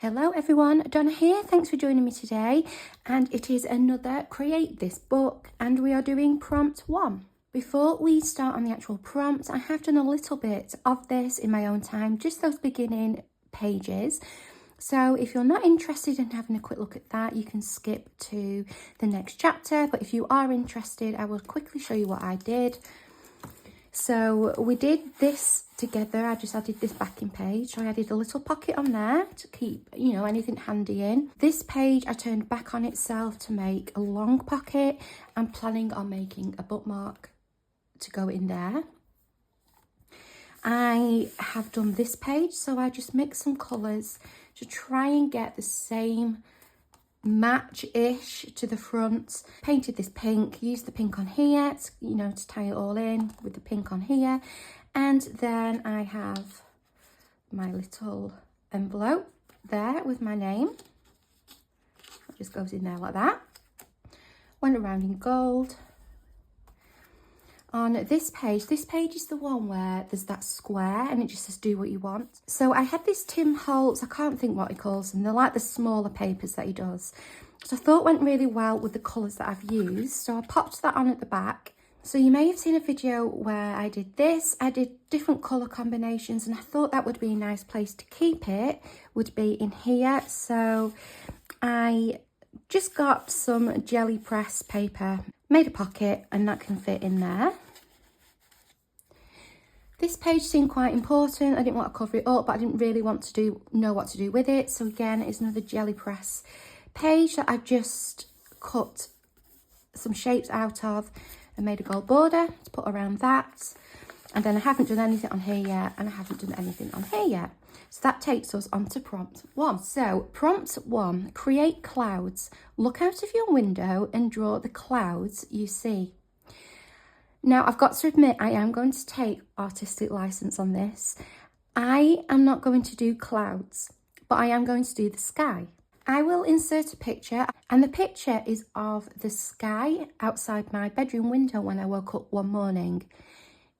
Hello everyone, Donna here. Thanks for joining me today, and it is another Create This book, and we are doing prompt 1. Before we start on the actual prompt, I have done a little bit of this in my own time, just those beginning pages. So if you're not interested in having a quick look at that, you can skip to the next chapter, but if you are interested, I will quickly show you what I did. So we did this together. I just added this backing page. So I added a little pocket on there to keep, anything handy in. This page I turned back on itself to make a long pocket. I'm planning on making a bookmark to go in there. I have done this page, so I just mixed some colours to try and get the same match-ish to the front. Painted this pink, used the pink on here to tie it all in with the pink on here, and then I have my little envelope there with my name. It just goes in there like that. Went around in gold. On this page is the one where there's that square and it just says do what you want. So I had this Tim Holtz, I can't think what he calls them, they're like the smaller papers that he does. So I thought went really well with the colours that I've used. So I popped that on at the back. So you may have seen a video where I did this. I did different colour combinations, and I thought that would be a nice place to keep it, would be in here. So I just got some jelly press paper, made a pocket, and that can fit in there. This page seemed quite important. I didn't want to cover it up, but I didn't really want to know what to do with it. So again, it's another jelly press page that I just cut some shapes out of and made a gold border to put around that. And then I haven't done anything on here yet, and I haven't done anything on here yet. So that takes us on to prompt 1. So prompt 1, create clouds. Look out of your window and draw the clouds you see. Now, I've got to admit, I am going to take artistic license on this. I am not going to do clouds, but I am going to do the sky. I will insert a picture, and the picture is of the sky outside my bedroom window when I woke up one morning.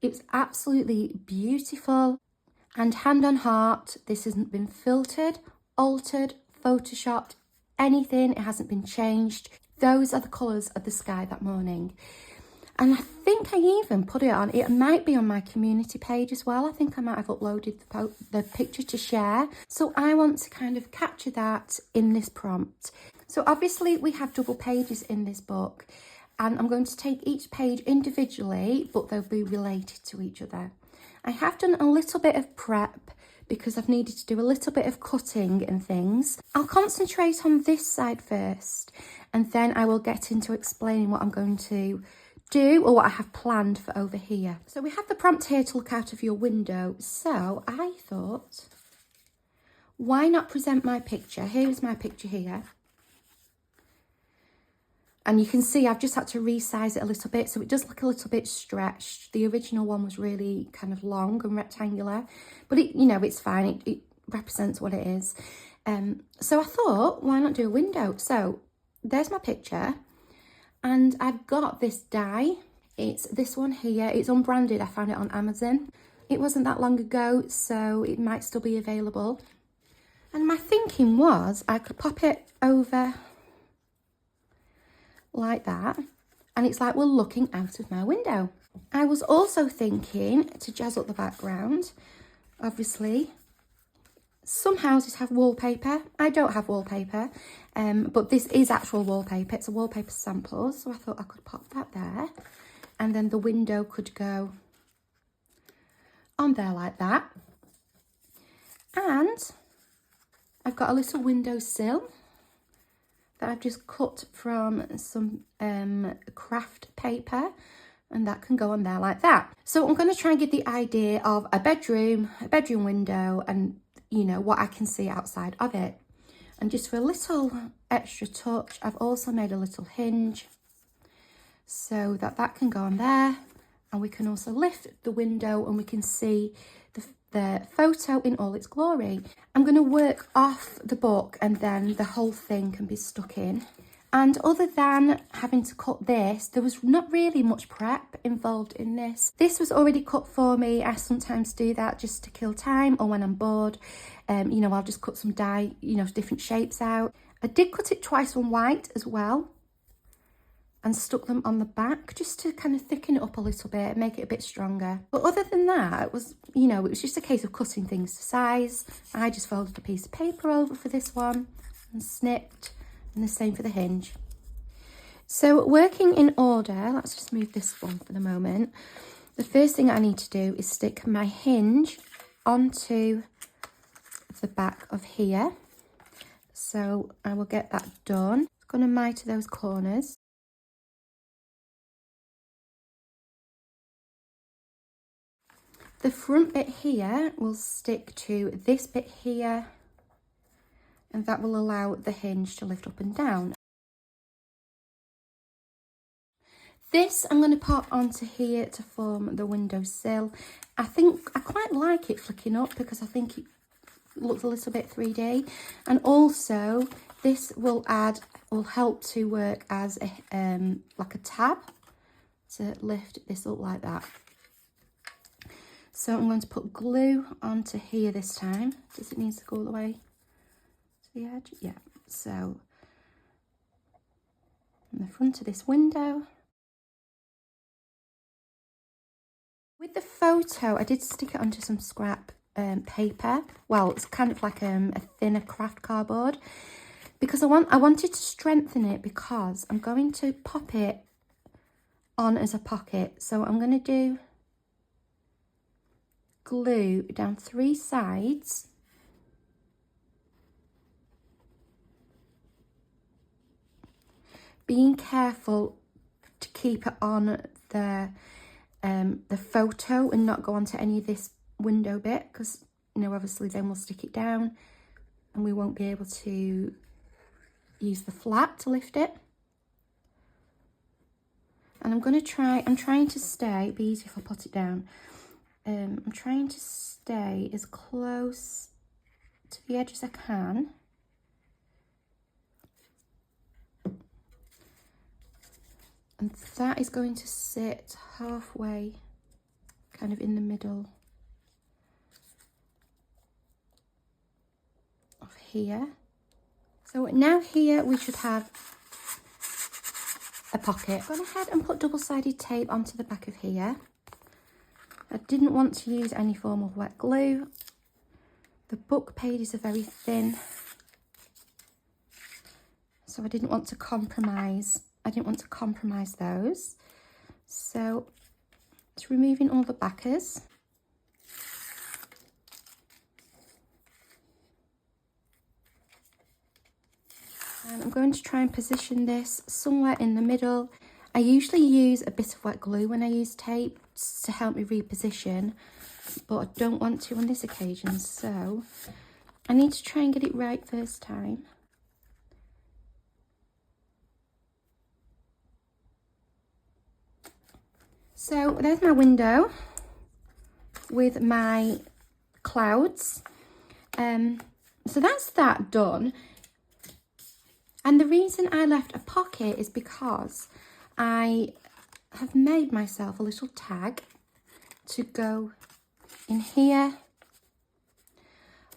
It's absolutely beautiful, and hand on heart, this hasn't been filtered, altered, photoshopped, anything. It hasn't been changed. Those are the colours of the sky that morning. And I think I even put it on, it might be on my community page as well. I think I might have uploaded the picture to share. So I want to kind of capture that in this prompt. So obviously we have double pages in this book, and I'm going to take each page individually, but they'll be related to each other. I have done a little bit of prep because I've needed to do a little bit of cutting and things. I'll concentrate on this side first, and then I will get into explaining what I'm going to do or what I have planned for over here. So we have the prompt here to look out of your window. So I thought, why not present my picture? Here's my picture here. And you can see I've just had to resize it a little bit, so it does look a little bit stretched. The original one was really kind of long and rectangular, but it's fine. It represents what it is. So I thought, why not do a window? So there's my picture. And I've got this die. It's this one here. It's unbranded. I found it on Amazon. It wasn't that long ago, so it might still be available. And my thinking was I could pop it over like that, and it's like we're looking out of my window. I was also thinking to jazz up the background. Obviously, some houses have wallpaper. I don't have wallpaper, but this is actual wallpaper. It's a wallpaper sample, so I thought I could pop that there, and then the window could go on there like that. And I've got a little windowsill that I've just cut from some craft paper, and that can go on there like that. So I'm going to try and get the idea of a bedroom window, and what I can see outside of it. And just for a little extra touch, I've also made a little hinge so that can go on there, and we can also lift the window and we can see the photo in all its glory. I'm going to work off the book, and then the whole thing can be stuck in. And other than having to cut this, there was not really much prep involved in this. This was already cut for me. I sometimes do that just to kill time, or when I'm bored, you know, I'll just cut some die, you know, different shapes out. I did cut it twice on white as well, and stuck them on the back just to kind of thicken it up a little bit and make it a bit stronger. But other than that, it was, you know, it was just a case of cutting things to size. I just folded a piece of paper over for this one and snipped, and the same for the hinge. So working in order, let's just move this one for the moment. The first thing I need to do is stick my hinge onto the back of here. So I will get that done. I'm going to miter those corners. The front bit here will stick to this bit here, and that will allow the hinge to lift up and down. This I'm going to pop onto here to form the windowsill. I think I quite like it flicking up because I think it looks a little bit 3D, and also this will help to work as a like a tab to lift this up like that. So I'm going to put glue onto here this time. Does it need to go all the way to the edge? Yeah. So in the front of this window. With the photo, I did stick it onto some scrap paper. Well, it's kind of like a thinner craft cardboard, because I wanted to strengthen it, because I'm going to pop it on as a pocket. So I'm going to do glue down 3 sides, being careful to keep it on the photo and not go onto any of this window bit, because, you know, obviously then we'll stick it down and we won't be able to use the flat to lift it. And I'm trying to stay, it'd be easy if I put it down. I'm trying to stay as close to the edge as I can. And that is going to sit halfway, kind of in the middle of here. So now here we should have a pocket. I've gone ahead and put double-sided tape onto the back of here. I didn't want to use any form of wet glue. The book pages are very thin, so I didn't want to compromise. Those. So it's removing all the backers. And I'm going to try and position this somewhere in the middle. I usually use a bit of wet glue when I use tape to help me reposition, but I don't want to on this occasion, so I need to try and get it right first time. So there's my window with my clouds. So that's that done. And the reason I left a pocket is because I have made myself a little tag to go in here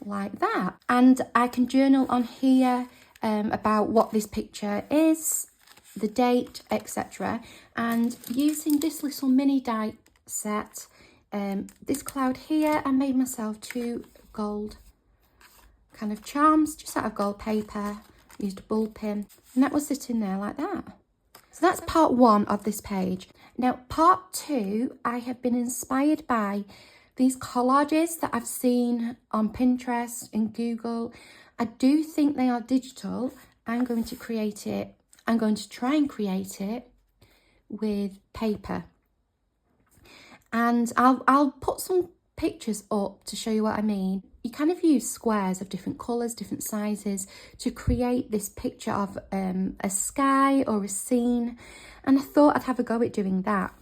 like that. And I can journal on here about what this picture is, the date, etc. And using this little mini die set, this cloud here, I made myself 2 gold kind of charms just out of gold paper, used a ball pin, and that was sitting there like that. So that's part 1 of this page. Now part 2, I have been inspired by these collages that I've seen on Pinterest and Google. I do think they are digital. I'm going to try and create it with paper. And I'll put some pictures up to show you what I mean. You kind of use squares of different colours, different sizes to create this picture of a sky or a scene. And I thought I'd have a go at doing that.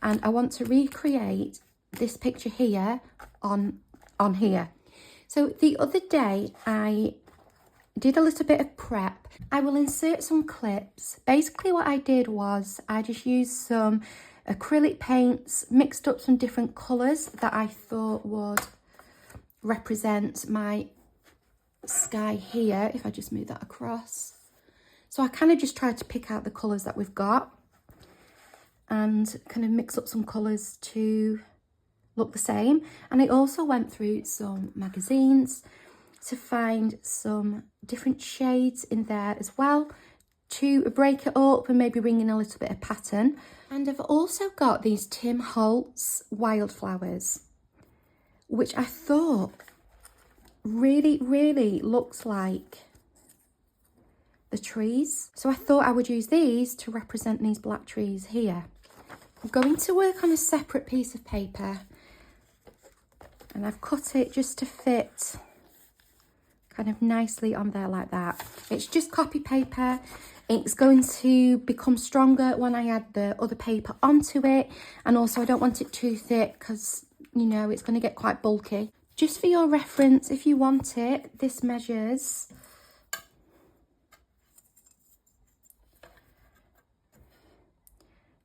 And I want to recreate this picture here on here. So the other day I did a little bit of prep. I will insert some clips. Basically what I did was I just used some acrylic paints, mixed up some different colours that I thought would represent my sky here, if I just move that across. So I kind of just tried to pick out the colours that we've got and kind of mix up some colours to look the same. And I also went through some magazines to find some different shades in there as well to break it up and maybe bring in a little bit of pattern. And I've also got these Tim Holtz wildflowers, which I thought really looks like the trees. So I thought I would use these to represent these black trees here. I'm going to work on a separate piece of paper, and I've cut it just to fit kind of nicely on there like that. It's just copy paper. It's going to become stronger when I add the other paper onto it, and also I don't want it too thick because, you know, it's going to get quite bulky. Just for your reference, if you want it, this measures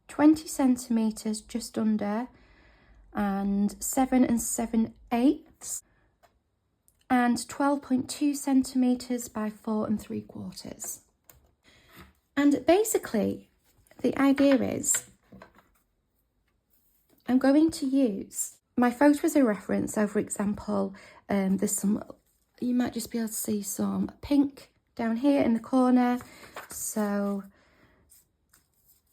20 centimetres just under, and 7 7/8, and 12.2 centimetres by 4 3/4. And basically the idea is I'm going to use my photo as a reference. So for example, there's some, you might just be able to see some pink down here in the corner. So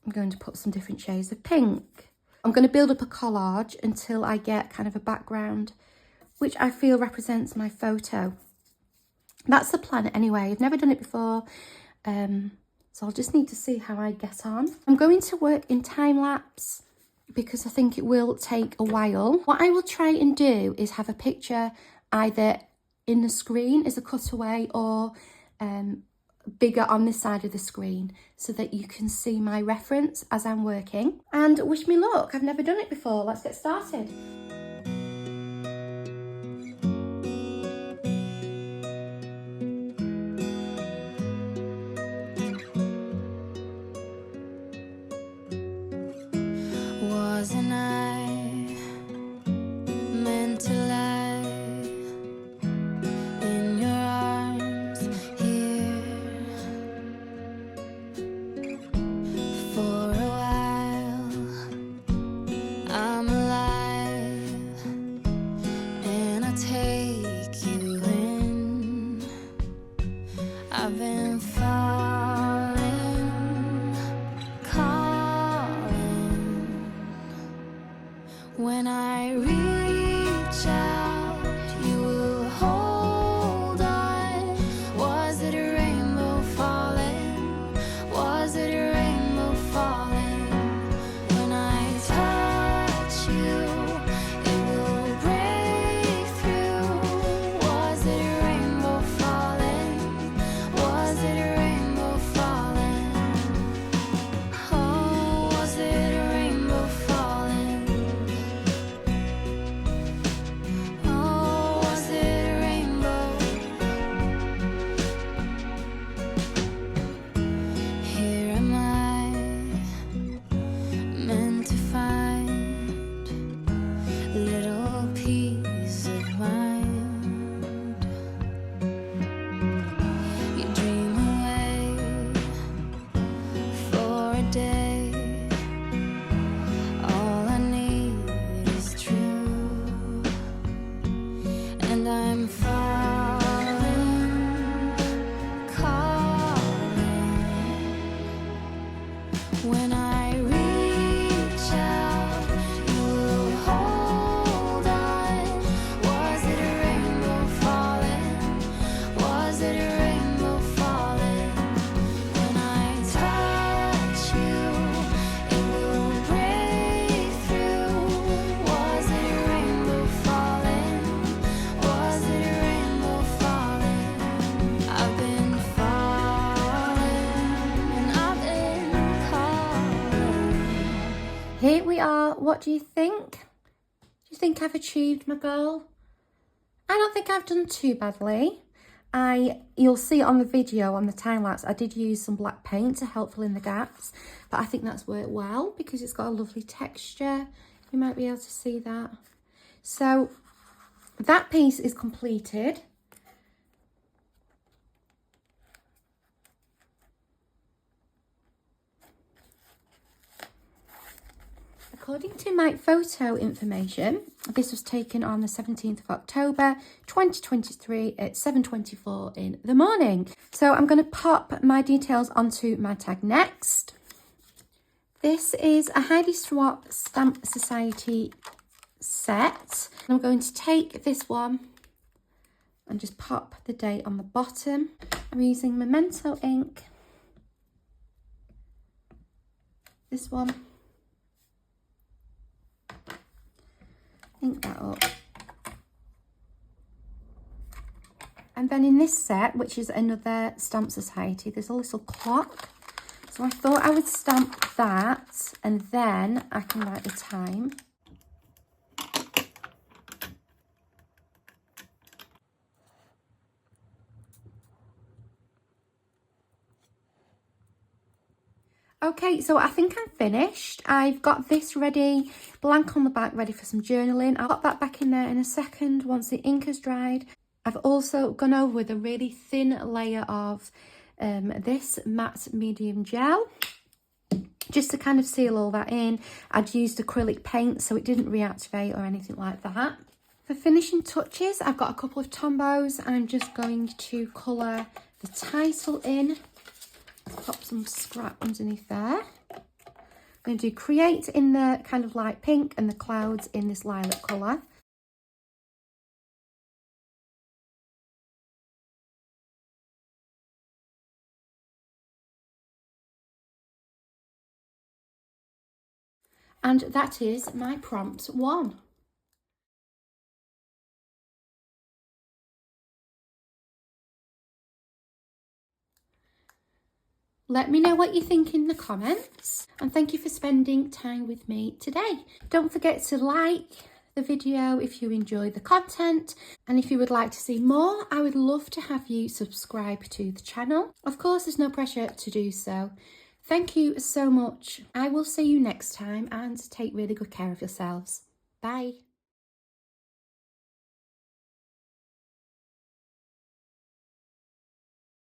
I'm going to put some different shades of pink. I'm going to build up a collage until I get kind of a background which I feel represents my photo. That's the plan anyway. I've never done it before, so I'll just need to see how I get on. I'm going to work in time lapse because I think it will take a while. What I will try and do is have a picture either in the screen as a cutaway or bigger on this side of the screen so that you can see my reference as I'm working. And wish me luck. I've never done it before. Let's get started. Wasn't I meant to lie in your arms here for a while? I'm alive and I take you in. I've been falling, when I reach out, you will hold on. Was it a rainbow falling? Was it a rainbow falling? When I touch you, it will break through. Was it a rainbow falling? Was it a rainbow falling? Oh, was it a rainbow falling? When I reach out, you will hold on. Was it a rainbow falling? Was it a rainbow falling? When I touch you, it will break through. Was it a rainbow falling? Was it a rainbow falling? I've been Here we are. What do you think? Do you think I've achieved my goal? I don't think I've done too badly. You'll see on the video, on the time lapse, I did use some black paint to help fill in the gaps, but I think that's worked well because it's got a lovely texture. You might be able to see that. So that piece is completed. According to my photo information, this was taken on the 17th of October 2023 at 7:24 in the morning. So I'm going to pop my details onto my tag next. This is a Heidi Swap Stamp Society set. I'm going to take this one and just pop the date on the bottom. I'm using Memento ink. This one. Ink that up. And then in this set, which is another Stamp Society, there's a little clock. So I thought I would stamp that and then I can write the time. Okay, so I think I'm finished. I've got this ready, blank on the back, ready for some journaling. I'll pop that back in there in a second once the ink has dried. I've also gone over with a really thin layer of this matte medium gel, just to kind of seal all that in. I'd used acrylic paint, so it didn't reactivate or anything like that. For finishing touches, I've got a couple of Tombos. I'm just going to colour the title in. Pop some scrap underneath there. I'm going to do create in the kind of light pink and the clouds in this lilac colour. And that is my prompt 1. Let me know what you think in the comments, and thank you for spending time with me today. Don't forget to like the video if you enjoy the content, and if you would like to see more, I would love to have you subscribe to the channel. Of course, there's no pressure to do so. Thank you so much. I will see you next time, and take really good care of yourselves. Bye.